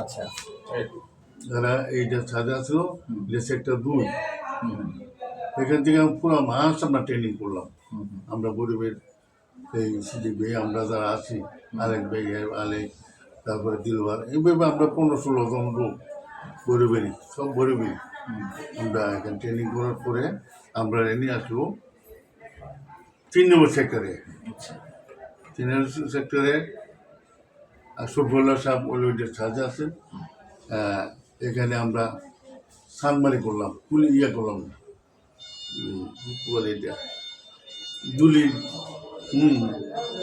আচ্ছা। যারা এইটা সাজা ছিল যে সেক্টর 2, এখান থেকে পুরো মাস আমরা ট্রেনিং করলাম। আমরা গরিবের এই সিদ্দিক ভাই, আমরা যারা আছি, আলেক ভাই, আলেক, তারপরে দিলওয়ার, এইভাবে আমরা 15-16 জন লোক গরিবেরই, সব গরিবেরই আমরা এখানে ট্রেনিং করার পরে আমরা নিয়ে আসলো 3 নম্বর সেক্টরে। 3 নম্বর সেক্টরে সফিউল্লাহ সাহেব অলওয়েডের সাজা আছেন। এখানে আমরা সানমারি করলাম, করলাম বলে এটা দুলি,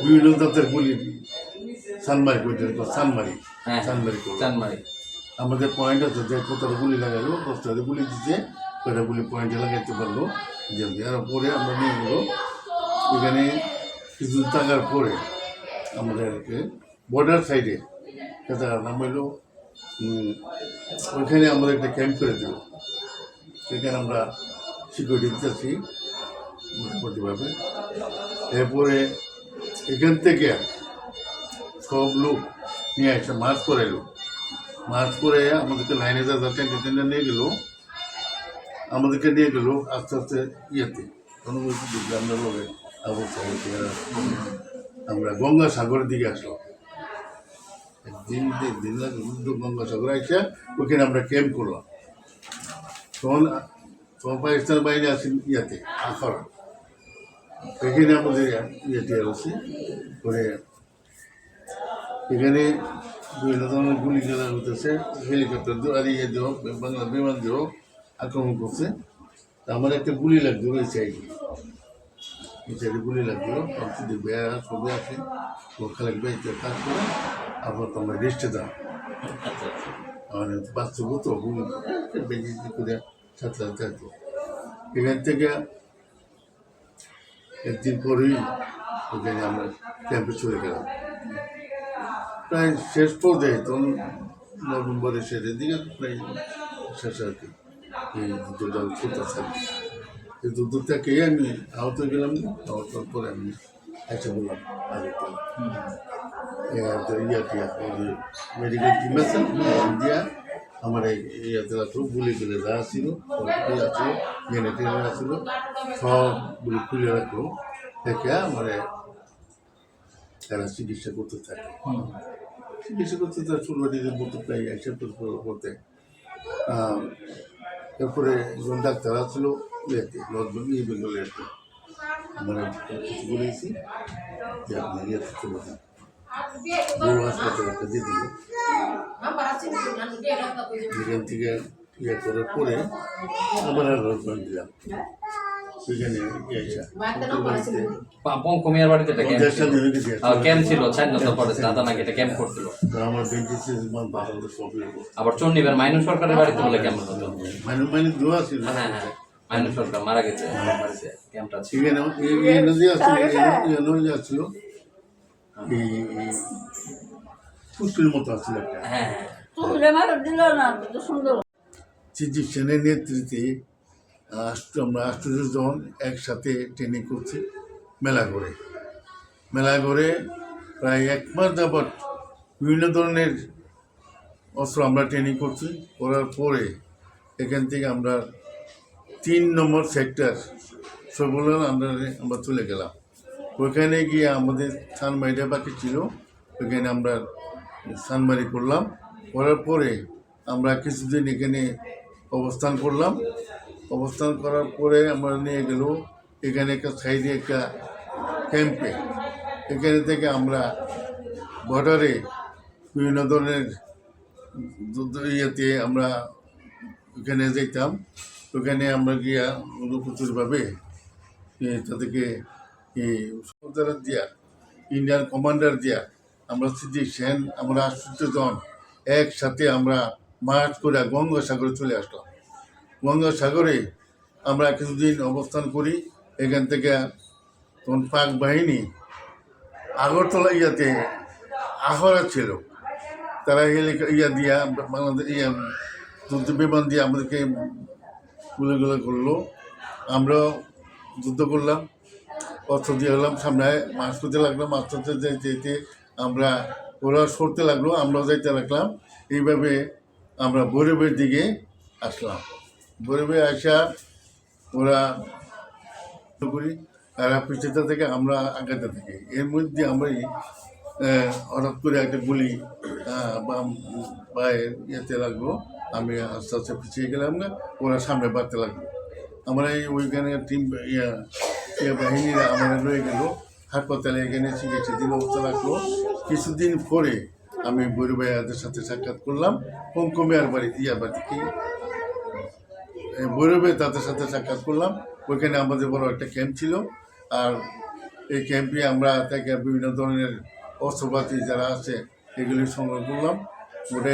বিভিন্ন জাতের গুলি সানমারি করতে, সানমারি চানমারি। আমাদের পয়েন্ট আছে যে কতটা গুলি লাগাইলো, 10টা গুলি দিচ্ছে, কয়টা গুলি পয়েন্টে লাগাইতে পারলো। আর পরে আমরা নিয়ে গেলো এখানে কিছু থাকার পরে আমাদেরকে বর্ডার সাইডে তার নাম হইলো, ওইখানে আমাদের একটা ক্যাম্প করে দিল। সেখানে আমরা সিকিউরিটি দিতেছি মোটামুটিভাবে। এরপরে এখান থেকে সব লোক নিয়ে আসছে, মার্চ করাইলো। মার্চ করে আমাদেরকে লাইনে যা টেন্টে নিয়ে গেলো, আমাদেরকে নিয়ে গেলো আস্তে আস্তে ইয়েতে অনুভূতি আমরা লোকের অবস্থা হয়েছে। আমরা গঙ্গাসাগরের দিকে আসলাম, একদিন লাগে গঙ্গাসাগর আসে, ওখানে আমরা ক্যাম্প করলাম। তখন পাকিস্তান বাহিনী আছে ইয়াতে আখড়া, এখানে আমাদের ইয়েতে আছে করে এখানে বিভিন্ন ধরনের গুলি খেলা হতেছে, হেলিকপ্টার দিয়ে আর ইয়ে দিয়েও, বাংলা বিমান দিয়েও আক্রমণ করছে। আমার একটা গুলি লাগতো ওই সাইডে, এই সাইডে গুলি লাগতো। যদি বেয়া ছবি আসে ও খালেক বেঁচে কাজ করে, আবার তো আমরা রেস্টে দাম মানে বাস্তব তো গুলি বেঁচে করে সাথে থাকতো। এখান থেকে একদিন পরেই ওখানে আমরা ক্যাম্পে চলে গেলাম। প্রায় শেষ পর্যায়ে তখন নভেম্বরের শেষের দিকে প্রায় শেষ আর কি, এই যুদ্ধটা চলতে থাকে। এই যুদ্ধ থেকে আমি আহত গেলাম, আহতর পরে আমি এসে বললাম মেডিকেল টিম আছে দিয়া আমার ইয়াতে রাখলো, গুলি গুলি যা ছিল আছে, জেনারেটার ছিল, সবগুলি খুলে রাখলো। দেখে আমার তারা চিকিৎসা করতে থাকে, চিকিৎসা করতে তার চুলবাড়িতে বলতে প্রায় অ্যাকসেপ্ট করতে। এরপরে একজন ডাক্তার আসলো ইয়েতে, বেঙ্গলে আর কি, আমরা কিছু বলেছি যে আপনি ইয়েতে চলে যান, বড় হাসপাতাল একটা দিয়ে দিল। এখান থেকে ইয়ে করার পরে আবার দিলাম ওইখানে কুমিয়ার বাড়িতে ক্যাম্প ছিল, ক্যাম্প করছিল। আমার আবার চন্ডীবার মাইনু সরকারের বাড়িতে বলে ক্যাম্প হতো, মাইনু দোয়া ছিল। হ্যাঁ, মাইনু সরকার মারা গেছে, ক্যাম্পটা ছিল। ছিল এই পুষ্টির মতো আসছিল একটা। হ্যাঁ, সিদ্দিক সেনের নেতৃত্বে আমরা 8 জন একসাথে ট্রেনিং করছি মেলা করে প্রায় 1 মাস যাবৎ বিভিন্ন ধরনের অস্ত্র আমরা ট্রেনিং করছি। করার পরে এখান থেকে আমরা 3 নম্বর সেক্টর সবগুলো আমরা চলে গেলাম। ওইখানে গিয়ে আমাদের সানমারিটা বাকি ছিল, ওইখানে আমরা সানমারি করলাম। করার পরে আমরা কিছুদিন এখানে অবস্থান করলাম। অবস্থান করার পরে আমরা নিয়ে গেল এখানে একটা সাইডে একটা ক্যাম্পে। এখানে থেকে আমরা বর্ডারে বিভিন্ন ধরনের ইয়েতে আমরা ওখানে যেতাম। ওখানে আমরা গিয়া প্রচুরভাবে তাদেরকে সরকারের দিয়া, ইন্ডিয়ান কমান্ডার দিয়া আমরা সিদ্দিক সেন, আমরা 8 জন একসাথে আমরা মার্চ করে গঙ্গাসাগরে চলে আসলাম। গঙ্গাসাগরে আমরা কিছুদিন অবস্থান করি। এখান থেকে তখন পাক বাহিনী আগরতলা ইয়াতে আহরা ছিল, তারা দিয়া বাংলাদেশ যুদ্ধ বিমান দিয়ে আমাদেরকে গুলিগুলো করলো। আমরাও যুদ্ধ করলাম, অস্ত্র দিয়ে হলাম, সামনে মাছ করতে লাগলাম। মাছ করতে যেতে আমরা ওরা সরতে লাগলো, আমরাও যাইতে লাগলাম। এইভাবে আমরা ভৈরবের দিকে আসলাম। ভৈরবে আসা ওরা করি, এরা পিছাতে থেকে আমরা আগাতে থাকি। এর মধ্যে আমরা হঠাৎ করে একটা গুলি বা ইয়েতে লাগলো। আমি আস্তে আস্তে পিছিয়ে গেলাম না, ওরা সামনে বাড়তে লাগলো। আমরা ওইখানে টিম বাহিনীরা আমরা রয়ে গেল হাসপাতালে, এখানে চিকিৎসাধীন অবস্থা রাখলো। কিছুদিন পরে আমি বড় ভাইয়াদের সাথে সাক্ষাৎ করলাম, কমকমিয়ার বাড়ি বাড়িতে বৈরবে তাদের সাথে সাক্ষাৎ করলাম। ওইখানে আমাদের বড় একটা ক্যাম্প ছিল, আর এই ক্যাম্পে আমরা থেকে বিভিন্ন ধরনের অস্ত্রপাতি যারা আছে এগুলি সংগ্রহ করলাম। ওটা